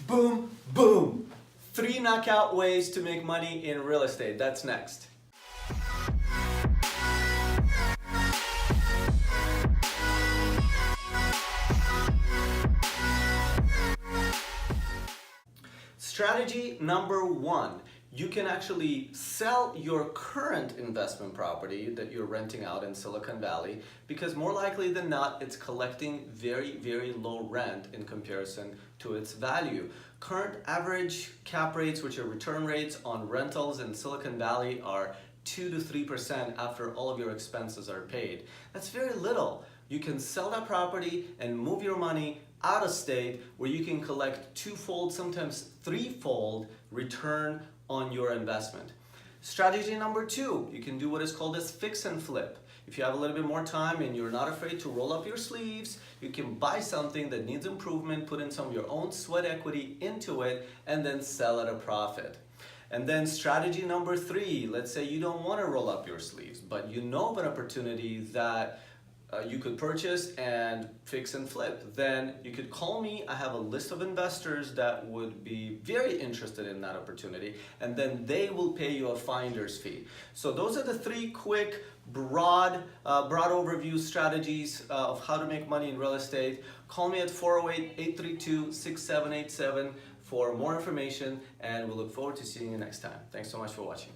boom, boom. 3 knockout ways to make money in real estate. That's next. Strategy number 1. You can actually sell your current investment property that you're renting out in Silicon Valley because more likely than not, it's collecting very, very low rent in comparison to its value. Current average cap rates, which are return rates on rentals in Silicon Valley, are 2 to 3% after all of your expenses are paid. That's very little. You can sell that property and move your money out of state where you can collect 2-fold, sometimes 3-fold return on your investment. Strategy number 2, you can do what is called as fix and flip. If you have a little bit more time and you're not afraid to roll up your sleeves, you can buy something that needs improvement, put in some of your own sweat equity into it, and then sell at a profit. And then strategy number 3, let's say you don't want to roll up your sleeves, but you know of an opportunity that you could purchase and fix and flip. Then you could call me. I have a list of investors that would be very interested in that opportunity, and then they will pay you a finder's fee. So those are the 3 quick, broad overview strategies of how to make money in real estate. Call me at 408-832-6787 for more information, and we look forward to seeing you next time. Thanks so much for watching.